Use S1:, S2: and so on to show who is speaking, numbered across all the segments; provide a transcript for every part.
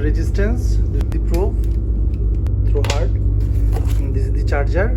S1: resistance, this is the probe through hard, and this is the charger.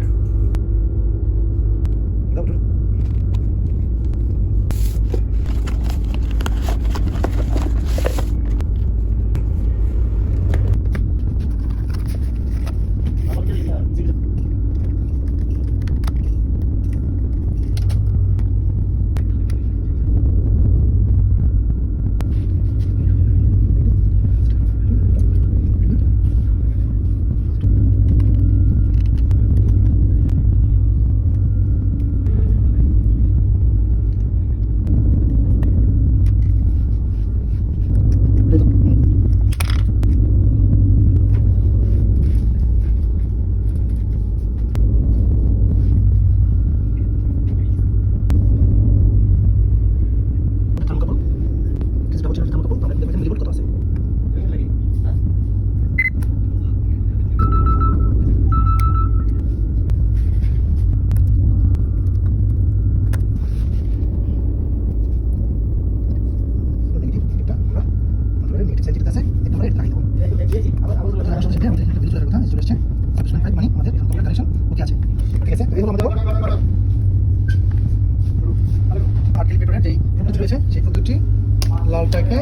S1: লালটাকে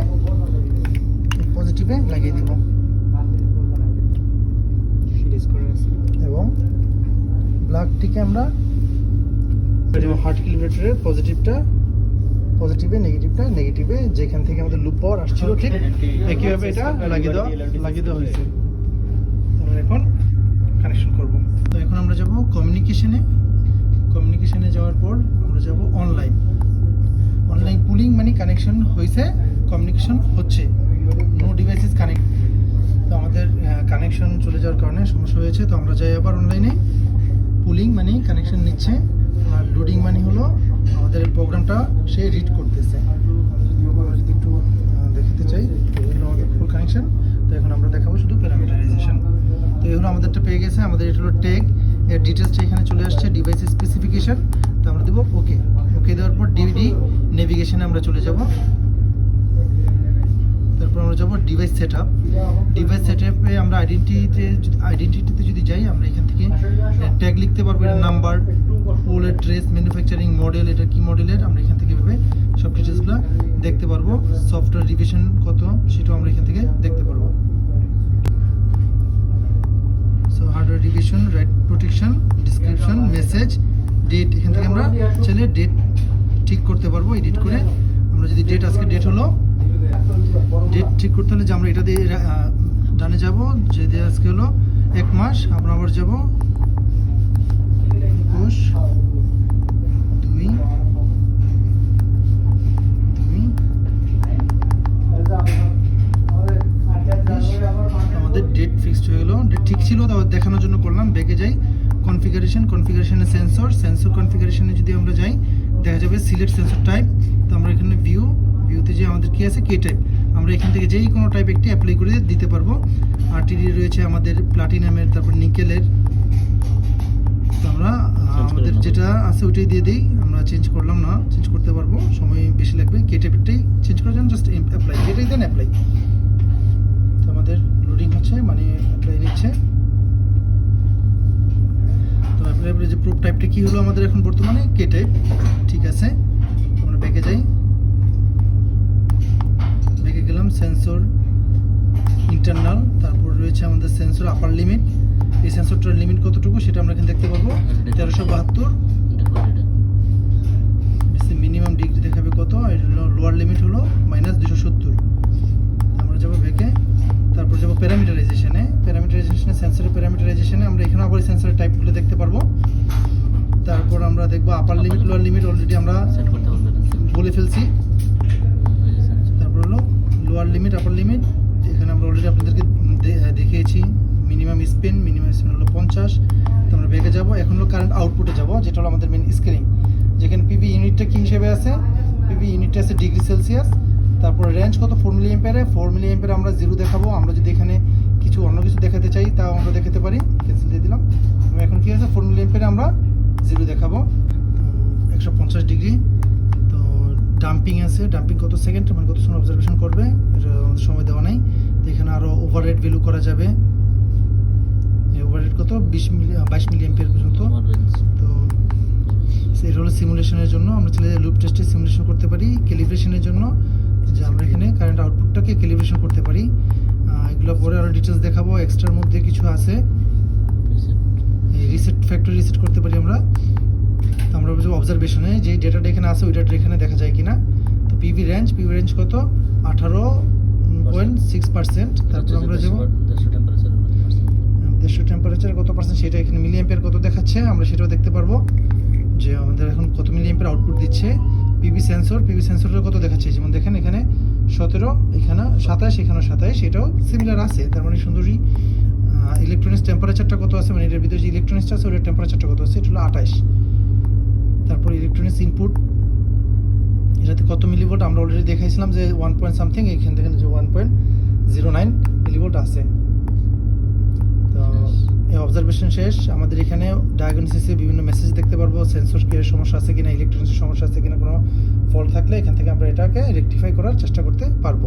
S1: পজিটিভে লাগিয়ে দিব এবং ব্ল্যাকটিকে আমরা হার্ট ক্যালিব্রেটরের পজিটিভে নেগেটিভে যেখান থেকে আমাদের লুপ পাওয়ার আসছিল ঠিক একইভাবে এটা লাগিয়ে দেওয়া হয়েছে। আমরা এখন কানেকশন করব। তো এখন আমরা যাব কমিউনিকেশনে যাওয়ার পর আমরা যাব অনলাইন পুলিং মানে কানেকশন হয়েছে, কমিউনিকেশন হচ্ছে, নো ডিভাইস ইজ কানেক্ট। তো আমাদের কানেকশন চলে যাওয়ার কারণে সমস্যা হয়েছে। তো আমরা যাই আবার অনলাইনে। পুলিং মানে কানেকশন নিচ্ছে, আর লোডিং মানে হলো আমাদের প্রোগ্রামটা সে রিড করতেছে। যদি একটু দেখাতে চাই, এগুলো আমাদের ফুল কানেকশন। তো এখন আমরা দেখাবো শুধু প্যারামিটারাইজেশন। তো এগুলো আমাদেরটা পেয়ে গেছে। আমাদের এটা হলো ট্যাগ, এর ডিটেলসটা এখানে চলে আসছে, ডিভাইস স্পেসিফিকেশন। তো আমরা দেবো ওকে দেওয়ার পর ডিভিডি নেভিগেশনে আমরা চলে যাব। তারপর আমরা যাব ডিভাইস সেটআপে আমরা আইডেন্টিটিতে যদি যাই, আমরা এখান থেকে ট্যাগ লিখতে পারবো, এর number, pole address, manufacturing model, এটা কি মডেলের, আমরা এখান থেকে ভেবে সব ডিটেলসগুলো দেখতে পারবো। সফটওয়্যার রিভিশন কত সেটাও আমরা এখান থেকে দেখতে পারবো। So hardware revision, write protection, description, message, date, এখান থেকে আমরা চাইলে ডেট ঠিক করতে পারবো। এডিট করে আমরা যদি আজকে ডেট হলো, ডেট ঠিক করতে হলে যে আমরা এটা দিয়ে ডানে যাব, যে দিয়ে আজকে হলো 1 মাস, আমরা আবার যাব 21 2 আমাদের ডেট ফিক্সড হয়ে গেলো। ডেট ঠিক ছিল, তাও দেখানোর জন্য করলাম। ব্যাকে যাই, কনফিগারেশনে সেন্সর কনফিগারেশনে যদি আমরা যাই, দেখা যাবে সিলেক্ট সেন্সর টাইপ। তো আমরা এখানে ভিউতে যে আমাদের কি আছে, কে টাইপ, আমরা এখান থেকে যেই কোনো টাইপ একটি অ্যাপ্লাই করে দিতে পারবো। আরটিডি রয়েছে আমাদের প্লাটিনামের, তারপর নিকেলের। তো আমরা আমাদের যেটা আছে ওইটাই দিয়ে দিই, আমরা চেঞ্জ করলাম না, চেঞ্জ করতে পারবো, সময় বেশি লাগবে। কে টাইপেরটাই চেঞ্জ করার জন্য জাস্ট অ্যাপ্লাই, এটাই দেন অ্যাপ্লাই। তো আমাদের লোডিং হচ্ছে, মানে অ্যাপ্লাই নিচ্ছে। তো অ্যাপ্লাই যে প্রুফ টাইপটা কি হলো আমাদের এখন বর্তমানে কে টাইপ, ঠিক আছে। আমরা ব্যাকে যাই, ব্যাকে গেলাম, সেন্সর ইন্টারনাল, তারপর রয়েছে আমাদের সেন্সর আপার লিমিট। এই সেন্সরটার লিমিট কতটুকু সেটা আমরা এখানে দেখতে পারবো, 1372। মিনিমাম ডিগ্রি দেখাবে কত, এটা হলো লোয়ার লিমিট হলো -270। আমরা যাবো ব্যাকে, তারপর যাবো প্যারামিটারাইজেশনে। সেন্সরের প্যারামিটারাইজেশনে আমরা এখানে আবার সেন্সরের টাইপগুলো দেখতে পারবো। তারপর আমরা দেখবো আপার লিমিট, লোয়ার লিমিট অলরেডি আমরা বলে ফেলছি। তারপর হলো লোয়ার লিমিট, আপার লিমিট, এখানে আমরা অলরেডি আপনাদেরকে দেখিয়েছি। মিনিমাম স্পিন হলো 50। তো আমরা ব্যাকে যাবো, এখন হলো কারেন্ট আউটপুটে যাবো, যেটা হলো আমাদের মেন স্কেলিং। যেখানে পিভি ইউনিটটা কি হিসেবে আছে, পিভি ইউনিটটা আছে ডিগ্রি সেলসিয়াস। তারপর রেঞ্জ কত, 4 মিলি এম্পিয়ারে। 4 মিলি এম্পিয়ারে আমরা 0 দেখাবো। আমরা যদি এখানে অন্য কিছু দেখাতে চাই তাও আমরা দেখাতে পারি, ক্যান্সেল দিয়ে দিলাম। এখন কি আছে, 4 মিলি এম্পিয়ারে আমরা 0 দেখাবো, 150 ডিগ্রি। তো ডাম্পিং আছে, ডাম্পিং কত সেকেন্ড মানে কত সময় অবজারভেশন করবে এটা আমাদের সময় দেওয়া নাই। তো এখানে আরও ওভাররেড ভ্যালু করা যাবে, ওভাররেড কত 22 মিলি অ্যাম্পিয়ার পর্যন্ত। তো এটা হলো সিমুলেশনের জন্য, আমরা চলে লুপ টেস্টে সিমুলেশন করতে পারি। ক্যালিব্রেশনের জন্য যে আমরা এখানে কারেন্ট আউটপুটটাকে ক্যালিব্রেশন করতে পারি। এগুলো পরে আরও ডিটেলস দেখাবো। এক্সট্রার মধ্যে কিছু আছে, রিসেট ফ্যাক্টরি রিসেট করতে পারি আমরা। তো আমরা বুঝবো অবজারভেশনে যে ডেটাটা এখানে আছে ওই ডেটা এখানে দেখা যায় কিনা। তো পিভি রেঞ্জ কত 18.6%। তারপর আমরা যাবো 150 টেম্পারেচার কত পার্সেন্ট সেটা এখানে মিলি অ্যাম্পিয়ার কত দেখাচ্ছে আমরা সেটাও দেখতে পারবো যে আমাদের এখন কত মিলি অ্যাম্পিয়ার আউটপুট দিচ্ছে। পিভি সেন্সরের কত দেখাচ্ছে, যেমন দেখেন এখানে 17, এখানে 27, এখানে 27, এটাও সিমিলার আছে। তার মানে সুন্দরী। ইলেকট্রনিক্স টেম্পারেচারটা কত আছে, মানে এটার ভিতরে যে ইলেকট্রনিক্সটা আছে ওটার টেম্পারেচারটা কত আছে, এটা হলো 28। তারপর ইলেকট্রনিক্স ইনপুট এটাতে কত মিলিভোল্ট আমরা অলরেডি দেখাইছিলাম যে 1 পয়েন্ট সামথিং, এখান থেকে যে 1.09 মিলিভোল্ট আছে। তো এই অবজারভেশন শেষ। আমাদের এখানে ডায়াগনোসিসে বিভিন্ন মেসেজ দেখতে পারবো, সেন্সর কে সমস্যা আছে কিনা, ইলেকট্রনিক্সের সমস্যা আছে কিনা, কোনো ফল্ট থাকলে এখান থেকে আমরা এটাকে রেকটিফাই করার চেষ্টা করতে পারবো।